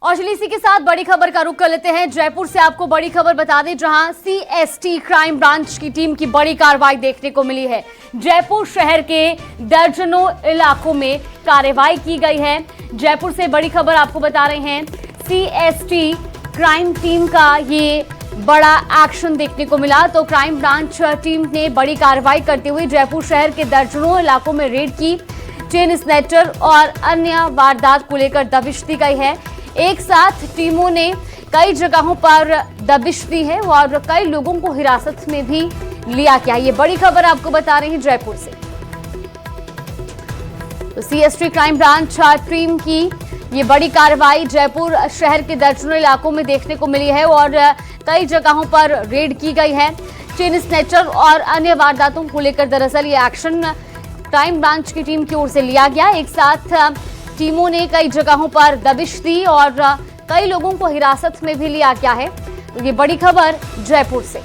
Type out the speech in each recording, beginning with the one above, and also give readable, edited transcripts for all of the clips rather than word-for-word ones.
और चलिए इसी के साथ बड़ी खबर का रुख कर लेते हैं। जयपुर से आपको बड़ी खबर बता दें, जहां सीएसटी क्राइम ब्रांच की टीम की बड़ी कार्रवाई देखने को मिली है। जयपुर शहर के दर्जनों इलाकों में कार्रवाई की गई है। जयपुर से बड़ी खबर आपको बता रहे हैं, सीएसटी क्राइम टीम का ये बड़ा एक्शन देखने को मिला। तो क्राइम ब्रांच टीम ने बड़ी कार्रवाई करते हुए जयपुर शहर के दर्जनों इलाकों में रेड की। चेन स्नैचर और अन्य वारदात को लेकर दबिश दी गई है। एक साथ टीमों ने कई जगहों पर दबिश दी है और कई लोगों को हिरासत में भी लिया गया। ये बड़ी खबर आपको बता रहे हैं जयपुर से। तो सीएसटी क्राइम ब्रांच टीम की ये बड़ी कार्रवाई जयपुर शहर के दर्जनों इलाकों में देखने को मिली है और कई जगहों पर रेड की गई है। चेन स्नैचर और अन्य वारदातों को लेकर दरअसल ये एक्शन क्राइम ब्रांच की टीम की ओर से लिया गया। एक साथ टीमों ने कई जगहों पर दबिश दी और कई लोगों को हिरासत में भी लिया गया है। तो ये बड़ी खबर जयपुर से।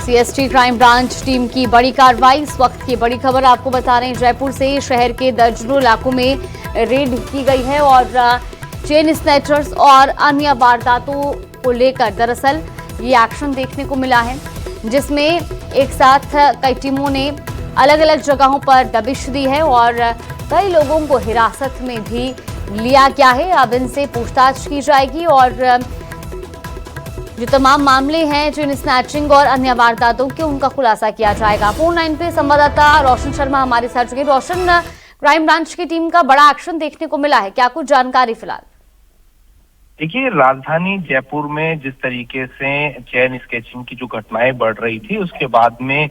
सीएसटी क्राइम ब्रांच टीम की बड़ी कार्रवाई, इस वक्त की बड़ी खबर आपको बता रहे हैं जयपुर से। शहर के दर्जनों इलाकों में रेड की गई है और चेन स्नैचर्स और अन्य वारदातों को लेकर दरअसल ये एक्शन देखने को मिला है, जिसमें एक साथ कई टीमों ने अलग अलग जगहों पर दबिश दी है और कई लोगों को हिरासत में भी लिया गया है। अब इनसे पूछताछ की जाएगी और जो तमाम मामले हैं चेन स्नैचिंग और अन्य वारदातों के, उनका खुलासा किया जाएगा। फोन लाइन पे संवाददाता रोशन शर्मा हमारे साथ जुड़े। रोशन, क्राइम ब्रांच की टीम का बड़ा एक्शन देखने को मिला है, क्या कुछ जानकारी फिलहाल? देखिए, राजधानी जयपुर में जिस तरीके से चेन स्केचिंग की जो घटनाएं बढ़ रही थी, उसके बाद में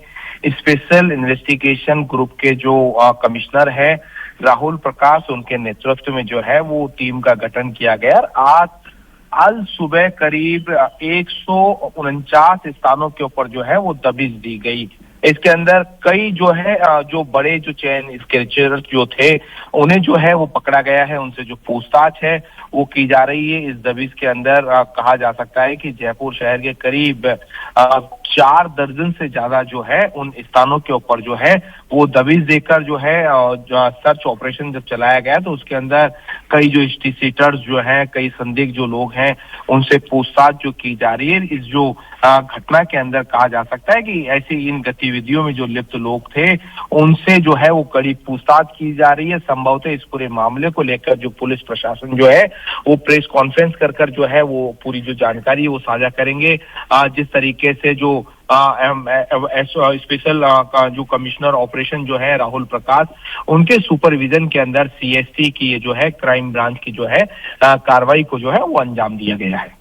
स्पेशल इन्वेस्टिगेशन ग्रुप के जो कमिश्नर है राहुल प्रकाश, उनके नेतृत्व में जो है वो टीम का गठन किया गया। आज सुबह करीब 149 स्थानों के ऊपर जो है वो दबिश दी गई। इसके अंदर कई जो है जो बड़े जो चेन स्केचर्स जो थे उन्हें जो है वो पकड़ा गया है, उनसे जो पूछताछ है वो की जा रही है। इस दबिश के अंदर कहा जा सकता है कि जयपुर शहर के करीब 4 दर्जन से ज्यादा जो है उन स्थानों के ऊपर जो है वो दबिश देकर जो है सर्च ऑपरेशन जब चलाया गया तो उसके अंदर कई जो सीटर्स जो हैं, कई संदिग्ध जो लोग हैं, उनसे पूछताछ जो की जा रही है। इस जो घटना के अंदर कहा जा सकता है कि ऐसी इन गतिविधियों में जो लिप्त लोग थे उनसे जो है वो कड़ी पूछताछ की जा रही है। संभवतः इस पूरे मामले को लेकर जो पुलिस प्रशासन जो है वो प्रेस कॉन्फ्रेंस कर जो है वो पूरी जो जानकारी है वो साझा करेंगे। जिस तरीके से जो स्पेशल जो कमिश्नर ऑपरेशन जो है राहुल प्रकाश, उनके सुपरविजन के अंदर सीएसटी की ये जो है क्राइम ब्रांच की जो है कार्रवाई को जो है वो अंजाम दिया गया है।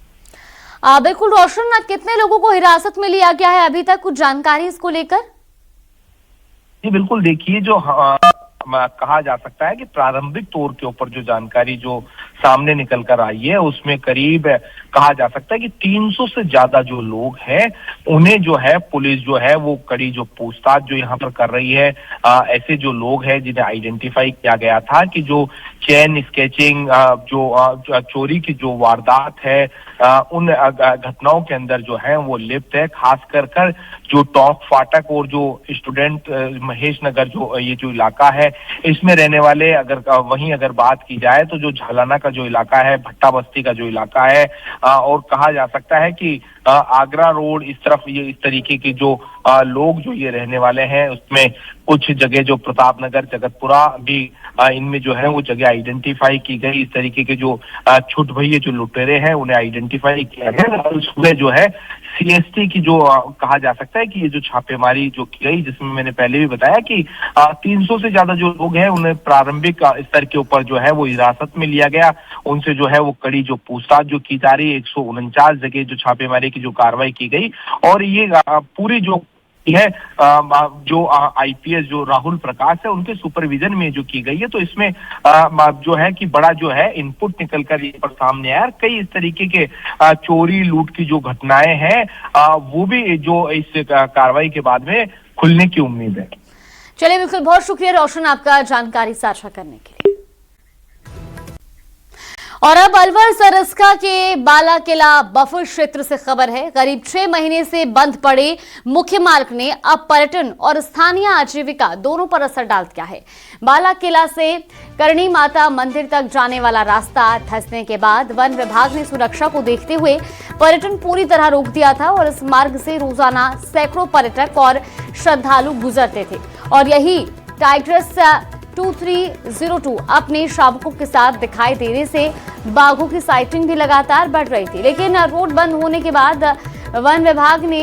बिल्कुल रोशन, कितने लोगों को हिरासत में लिया गया है अभी तक, कुछ जानकारी इसको लेकर? जी बिल्कुल, देखिए जो कहा जा सकता है कि प्रारंभिक तौर के ऊपर जो जानकारी जो सामने निकल कर आई है उसमें करीब कहा जा सकता है कि 300 से ज्यादा जो लोग हैं उन्हें जो है पुलिस जो है वो कड़ी जो पूछताछ जो यहाँ पर कर रही है। ऐसे जो लोग हैं जिन्हें आइडेंटिफाई किया गया था कि जो चेन स्केचिंग जो चोरी की जो वारदात है उन घटनाओं के अंदर जो है वो लिप्त है। खास कर जो टॉक फाटक और जो स्टूडेंट महेश नगर जो ये जो इलाका है इसमें रहने वाले, अगर बात की जाए तो जो झालाना का जो इलाका है, भट्टा बस्ती का जो इलाका है, और कहा जा सकता है कि आगरा रोड इस तरफ ये इस तरीके के जो लोग जो ये रहने वाले हैं, उसमें कुछ जगह जो प्रताप नगर, जगतपुरा भी इनमें जो है वो जगह आइडेंटिफाई की गई। इस तरीके के जो छुट भैये जो लुटेरे हैं उन्हें आइडेंटिफाई किया गया और सुबह जो है सीएसटी की जो कहा जा सकता है कि ये जो छापेमारी जो की गई, जिसमें मैंने पहले भी बताया कि 300 से ज्यादा जो लोग हैं उन्हें प्रारंभिक स्तर के ऊपर जो है वो हिरासत में लिया गया। उनसे जो है वो कड़ी जो पूछताछ जो की जा रही है। 149 जगह जो छापेमारी की जो कार्रवाई की गई और ये पूरी जो है जो आईपीएस जो राहुल प्रकाश है उनके सुपरविजन में जो की गई है। तो इसमें जो है कि बड़ा जो है इनपुट निकल कर ये पर सामने आया। कई इस तरीके के चोरी लूट की जो घटनाएं हैं वो भी जो इस कार्रवाई के बाद में खुलने की उम्मीद है। चलिए, बिल्कुल, बहुत शुक्रिया रोशन आपका जानकारी साझा करने के लिए। और अब अलवर सरस्का के बाला किला बफर क्षेत्र से खबर है। करीब 6 महीने से बंद पड़े मुख्य मार्ग ने अब पर्यटन और स्थानीय आजीविका दोनों पर असर डाल दिया है। बाला किला से करणी माता मंदिर तक जाने वाला रास्ता धंसने के बाद वन विभाग ने सुरक्षा को देखते हुए पर्यटन पूरी तरह रोक दिया था और इस मार्ग से रोजाना सैकड़ों पर्यटक और श्रद्धालु गुजरते थे और यही टाइग्रस 2302 अपने शावकों के साथ दिखाई देने से बाघों की साइटिंग भी लगातार बढ़ रही थी। लेकिन रोड बंद होने के बाद वन विभाग ने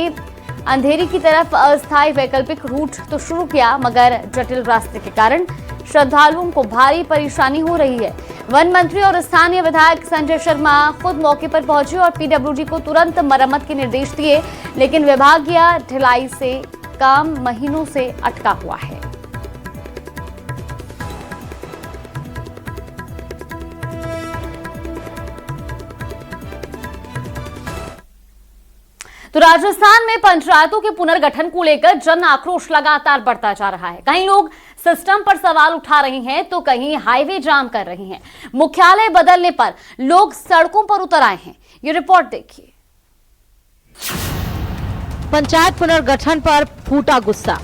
अंधेरी की तरफ अस्थायी वैकल्पिक रूट तो शुरू किया, मगर जटिल रास्ते के कारण श्रद्धालुओं को भारी परेशानी हो रही है। वन मंत्री और स्थानीय विधायक संजय शर्मा खुद मौके पर पहुंचे और पीडब्ल्यूडी को तुरंत मरम्मत के निर्देश दिए, लेकिन विभागीय ढिलाई से काम महीनों से अटका हुआ है। तो राजस्थान में पंचायतों के पुनर्गठन को लेकर जन आक्रोश लगातार बढ़ता जा रहा है। कहीं लोग सिस्टम पर सवाल उठा रहे हैं तो कहीं हाईवे जाम कर रहे हैं। मुख्यालय बदलने पर लोग सड़कों पर उतर आए हैं। ये रिपोर्ट देखिए। पंचायत पुनर्गठन पर फूटा गुस्सा,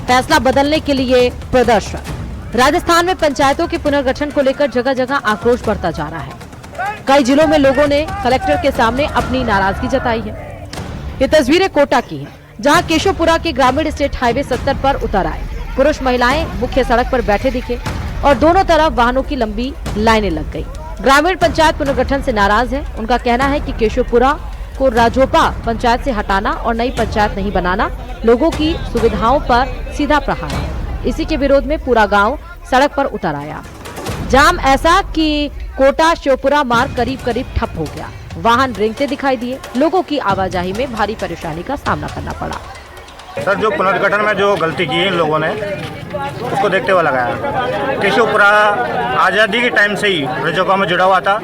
फैसला बदलने के लिए प्रदर्शन। राजस्थान में पंचायतों के पुनर्गठन को लेकर जगह जगह आक्रोश बढ़ता जा रहा है। कई जिलों में लोगों ने कलेक्टर के सामने अपनी नाराजगी जताई है। ये तस्वीरें कोटा की हैं, जहां केशवपुरा के ग्रामीण स्टेट हाईवे 70 पर उतर आए पुरुष महिलाएं मुख्य सड़क पर बैठे दिखे और दोनों तरफ वाहनों की लंबी लाइनें लग गई। ग्रामीण पंचायत पुनर्गठन से नाराज है। उनका कहना है कि केशवपुरा को राजोपा पंचायत से हटाना और नई पंचायत नहीं बनाना लोगों की सुविधाओं पर सीधा प्रहार है। इसी के विरोध में पूरा गाँव सड़क पर उतर आया। जाम ऐसा कि कोटा शिवपुरा मार्ग करीब करीब ठप हो गया। वाहन रेंगते दिखाई दिए। लोगों की आवाजाही में भारी परेशानी का सामना करना पड़ा। सर, जो पुनर्गठन में जो गलती की इन लोगों ने उसको देखते हुए लगाया। केशवपुरा आज़ादी के टाइम से ही रजोपा में जुड़ा हुआ था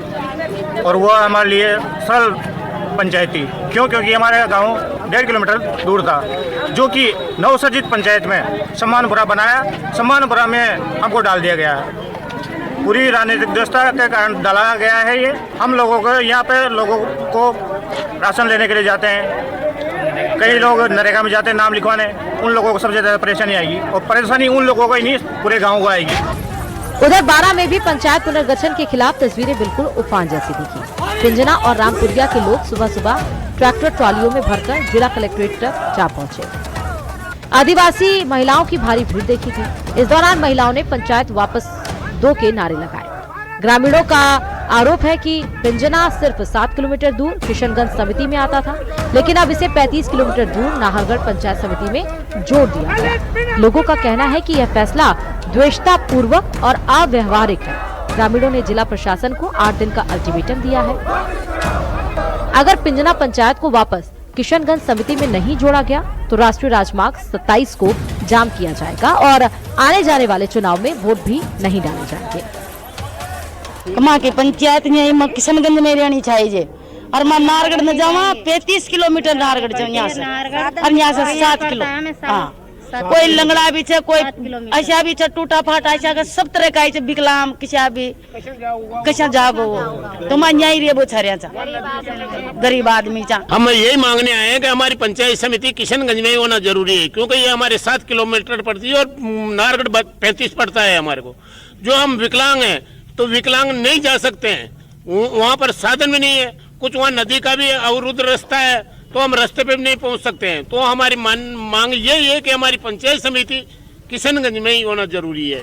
और वो हमारे लिए सरल पंचायत थी। क्योंकि हमारे गांव 1.5 किलोमीटर दूर था, जो कि नवसर्जित पंचायत में सम्मानपुरा बनाया। सम्मानपुरा में हमको डाल दिया गया। पूरी राजनीतिक व्यवस्था के कारण डाला गया है। ये हम लोगों को यहाँ पे लोगों को राशन लेने के लिए जाते हैं, कई लोग नरेगा में जाते हैं नाम लिखवाने। उन लोगों को सबसे ज़्यादा परेशानी आएगी और परेशानी उन लोगों को ही नहीं, पूरे गांव को आएगी। उधर बारा में भी पंचायत पुनर्गठन के खिलाफ तस्वीरें बिल्कुल उफान जैसी दिखी। पिंजना और रामपुरिया के लोग सुबह सुबह ट्रैक्टर ट्रॉलियों में भरकर जिला कलेक्ट्रेट तक जा पहुंचे। आदिवासी महिलाओं की भारी भीड़ देखी गई। इस दौरान महिलाओं ने पंचायत वापस दो के नारे लगाए। ग्रामीणों का आरोप है कि पिंजना सिर्फ 7 किलोमीटर दूर किशनगंज समिति में आता था, लेकिन अब इसे 35 किलोमीटर दूर नाहरगढ़ पंचायत समिति में जोड़ दिया गया। लोगों का कहना है कि यह फैसला द्वेषता पूर्वक और अव्यवहारिक है। ग्रामीणों ने जिला प्रशासन को 8 दिन का अल्टीमेटम दिया है। अगर पिंजना पंचायत को वापस किशनगंज समिति में नहीं जोड़ा गया तो राष्ट्रीय राजमार्ग 27 को जाम किया जाएगा और आने जाने वाले चुनाव में वोट भी नहीं डाले जाएंगे। माँ की पंचायत में किशनगंज में रहनी चाहिए और मैं नारगढ़ में जाऊँ 35 किलोमीटर नारगढ़ जाऊँ यहाँ से और यहाँ से 7 किलो। हाँ, कोई लंगड़ा भी है, कोई ऐसा भी है, टूटा फाटा ऐसा का सब तरह का है, विकलांग किसा भी कैसा जागो तो मैं यही रे वो छरिया गरीब आदमी चा। हम यही मांगने आए हैं कि हमारी पंचायत समिति किशनगंज में होना जरूरी है, क्योंकि ये हमारे 7 किलोमीटर पड़ती है और नारगढ़ 35 पड़ता है हमारे को। जो हम विकलांग हैं तो विकलांग नहीं जा सकते हैं, वहाँ पर साधन भी नहीं है। कुछ वहाँ नदी का भी अवरुद्ध रास्ता है तो हम रास्ते पे भी नहीं पहुँच सकते हैं। तो हमारी मांग यही है कि हमारी पंचायत समिति किशनगंज में ही होना जरूरी है।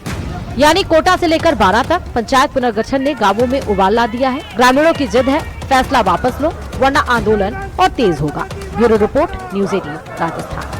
यानी कोटा से लेकर बारा तक पंचायत पुनर्गठन ने गांवों में उबाल ला दिया है। ग्रामीणों की जिद है फैसला वापस लो वरना आंदोलन और तेज होगा। Bureau report, news 18 Rajasthan.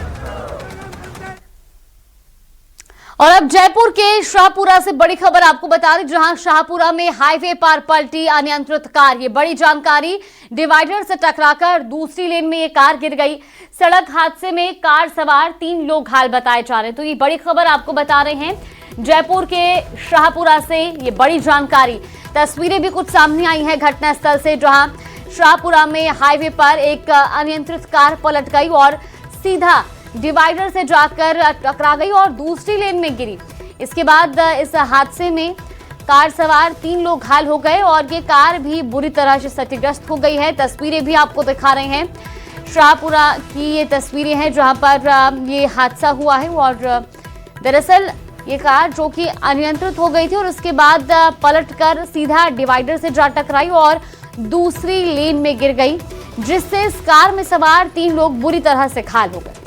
और अब जयपुर के शाहपुरा से बड़ी खबर आपको बता दें, जहां शाहपुरा में हाईवे पर पलटी अनियंत्रित कार। ये बड़ी जानकारी, डिवाइडर से टकराकर दूसरी लेन में ये कार गिर गई। सड़क हादसे में कार सवार 3 लोग घायल बताए जा रहे हैं। तो ये बड़ी खबर आपको बता रहे हैं जयपुर के शाहपुरा से, ये बड़ी जानकारी। तस्वीरें भी कुछ सामने आई हैं घटनास्थल से, जहां शाहपुरा में हाईवे पर एक अनियंत्रित कार पलट गई और सीधा डिवाइडर से जाकर टकरा गई और दूसरी लेन में गिरी। इसके बाद इस हादसे में कार सवार 3 लोग घायल हो गए और ये कार भी बुरी तरह से क्षतिग्रस्त हो गई है। तस्वीरें भी आपको दिखा रहे हैं, शाहपुरा की ये तस्वीरें हैं जहां पर ये हादसा हुआ है। और दरअसल ये कार जो कि अनियंत्रित हो गई थी और उसके बाद पलटकर सीधा डिवाइडर से जा टकराई और दूसरी लेन में गिर गई, जिससे इस कार में सवार 3 लोग बुरी तरह से घायल हो गए।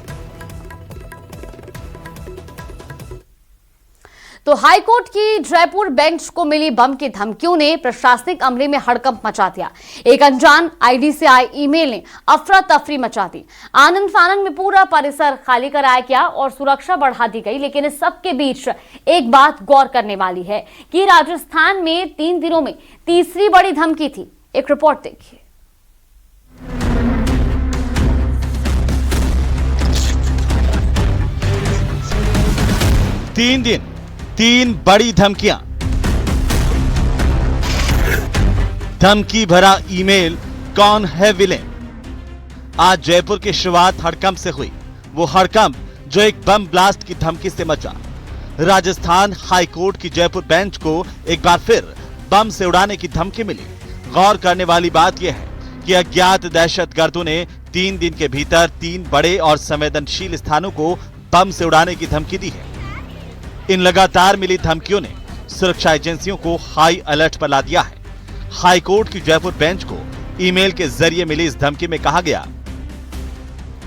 तो हाईकोर्ट की जयपुर बेंच को मिली बम की धमकियों ने प्रशासनिक अमले में हड़कंप मचा दिया। एक अनजान आईडी से आए ईमेल ने अफरा तफरी मचा दी। आनंद फानंद में पूरा परिसर खाली कराया गया और सुरक्षा बढ़ा दी गई। लेकिन इस सब के बीच एक बात गौर करने वाली है कि राजस्थान में 3 दिनों में तीसरी बड़ी धमकी थी। एक रिपोर्ट देखिए। तीन दिन 3 बड़ी धमकियां। धमकी भरा ईमेल, कौन है विलेन? आज जयपुर की शुरुआत हड़कंप से हुई। वो हड़कंप जो एक बम ब्लास्ट की धमकी से मचा। राजस्थान हाईकोर्ट की जयपुर बेंच को एक बार फिर बम से उड़ाने की धमकी मिली। गौर करने वाली बात यह है कि अज्ञात दहशतगर्दों ने 3 दिन के भीतर 3 बड़े और संवेदनशील स्थानों को बम से उड़ाने की धमकी दी है। इन लगातार मिली धमकियों ने सुरक्षा एजेंसियों को हाई अलर्ट पर ला दिया है। हाईकोर्ट की जयपुर बेंच को ईमेल के जरिए मिली इस धमकी में कहा गया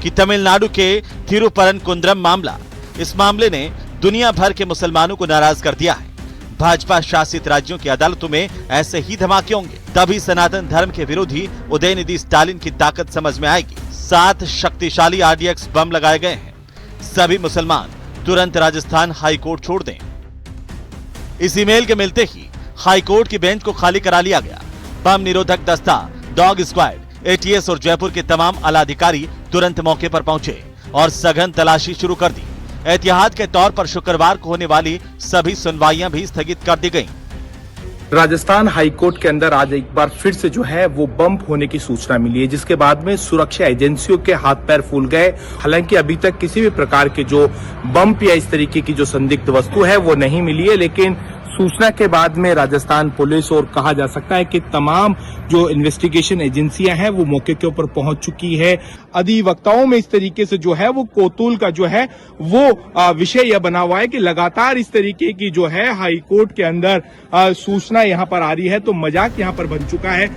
कि तमिलनाडु के थिरुपरनकुंद्रम मामला, इस मामले ने दुनिया भर के मुसलमानों को नाराज कर दिया है। भाजपा शासित राज्यों की अदालतों में ऐसे ही धमाके होंगे, तभी सनातन धर्म के विरोधी उदयनिधि स्टालिन की ताकत समझ में आएगी। 7 शक्तिशाली RDX बम लगाए गए हैं। सभी मुसलमान तुरंत राजस्थान हाईकोर्ट छोड़ दें। इस ईमेल के मिलते ही हाईकोर्ट की बेंच को खाली करा लिया गया। बम निरोधक दस्ता, डॉग स्क्वाड, ATS और जयपुर के तमाम आला अधिकारी तुरंत मौके पर पहुंचे और सघन तलाशी शुरू कर दी। एहतियात के तौर पर शुक्रवार को होने वाली सभी सुनवाइयां भी स्थगित कर दी गईं। राजस्थान हाईकोर्ट के अंदर आज एक बार फिर से जो है वो बम होने की सूचना मिली है, जिसके बाद में सुरक्षा एजेंसियों के हाथ पैर फूल गए। हालांकि अभी तक किसी भी प्रकार के जो बम या इस तरीके की जो संदिग्ध वस्तु है वो नहीं मिली है, लेकिन सूचना के बाद में राजस्थान पुलिस और कहा जा सकता है कि तमाम जो इन्वेस्टिगेशन एजेंसियां हैं वो मौके के ऊपर पहुंच चुकी है। अधिवक्ताओं में इस तरीके से जो है वो कौतूल का जो है वो विषय यह बना हुआ है कि लगातार इस तरीके की जो है हाईकोर्ट के अंदर सूचना यहां पर आ रही है, तो मजाक यहां पर बन चुका है।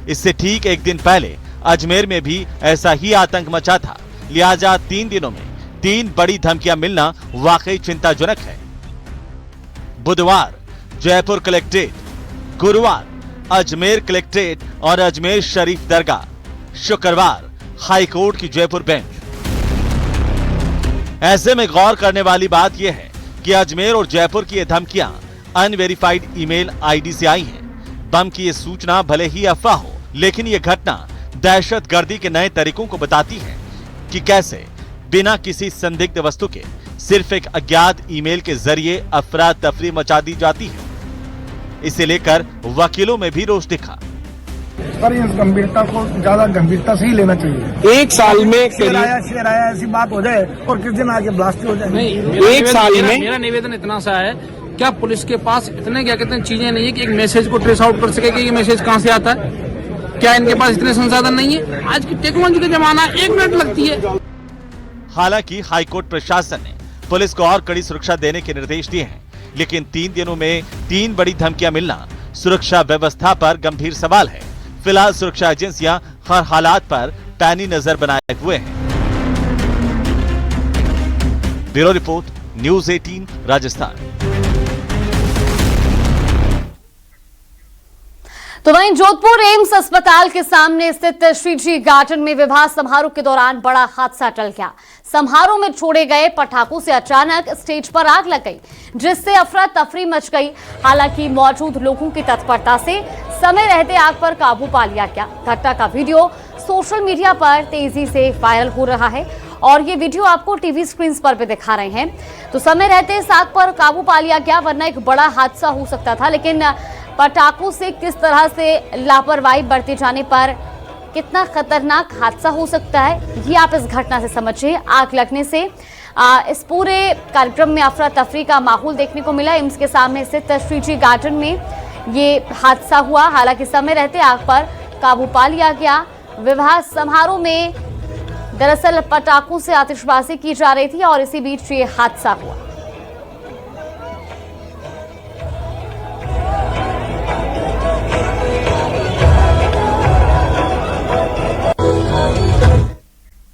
इससे ठीक एक दिन पहले अजमेर में भी ऐसा ही आतंक मचा था। लिहाजा 3 दिनों में 3 बड़ी धमकियां मिलना वाकई चिंताजनक है। बुधवार जयपुर कलेक्ट्रेट, गुरुवार अजमेर कलेक्ट्रेट और अजमेर शरीफ दरगाह, शुक्रवार हाईकोर्ट की जयपुर बेंच। ऐसे में गौर करने वाली बात यह है कि अजमेर और जयपुर की ये धमकियां अनवेरिफाइड ईमेल आईडी से आई हैं। बम की ये सूचना भले ही अफवाह हो, लेकिन ये घटना दहशतगर्दी के नए तरीकों को बताती है कि कैसे बिना किसी संदिग्ध वस्तु के सिर्फ एक अज्ञात ईमेल के जरिए अफरा तफरी मचा दी जाती है। इसे लेकर वकीलों में भी रोष दिखा। पर इस गंभीरता को ज्यादा गंभीरता से ही लेना चाहिए। एक साल में शेर आया ऐसी बात हो जाए और किस दिन आगे ब्लास्ट हो जाए। नहीं, एक साल में मेरा निवेदन इतना सा है, क्या पुलिस के पास इतने क्या कहते हैं चीजें नहीं है कि एक मैसेज को ट्रेस आउट कर सके कि ये मैसेज कहां से आता है? क्या इनके पास इतने संसाधन नहीं है? आज की टेक्नोलॉजी का जमाना, 1 मिनट लगती है। हालांकि हाईकोर्ट प्रशासन ने पुलिस को और कड़ी सुरक्षा देने के निर्देश दिए हैं, लेकिन 3 दिनों में 3 बड़ी धमकियां मिलना सुरक्षा व्यवस्था पर गंभीर सवाल है। फिलहाल सुरक्षा एजेंसियां हर हालात पर पैनी नजर बनाए हुए हैं। Bureau report, news 18 Rajasthan. तो वहीं जोधपुर एम्स अस्पताल के सामने स्थित श्रीजी गार्डन में विवाह समारोह के दौरान बड़ा हादसा टल गया। समारोह में छोड़े गए पटाखों से अचानक स्टेज पर आग लग गई, जिससे अफरा तफरी मच गई। हालांकि मौजूद लोगों की तत्परता से समय रहते आग पर काबू पा लिया गया। घटना का वीडियो सोशल मीडिया पर तेजी से वायरल हो रहा है और ये वीडियो आपको टीवी स्क्रीन पर भी दिखा रहे हैं। तो समय रहते इस आग पर काबू पा लिया गया, वरना एक बड़ा हादसा हो सकता था। लेकिन पटाखों से किस तरह से लापरवाही बरते जाने पर कितना खतरनाक हादसा हो सकता है ये आप इस घटना से समझिए। आग लगने से इस पूरे कार्यक्रम में अफरा तफरी का माहौल देखने को मिला। एम्स के सामने स्थित श्रीजी गार्डन में ये हादसा हुआ। हालांकि समय रहते आग पर काबू पा लिया गया। विवाह समारोह में दरअसल पटाखों से आतिशबाजी की जा रही थी और इसी बीच ये हादसा हुआ।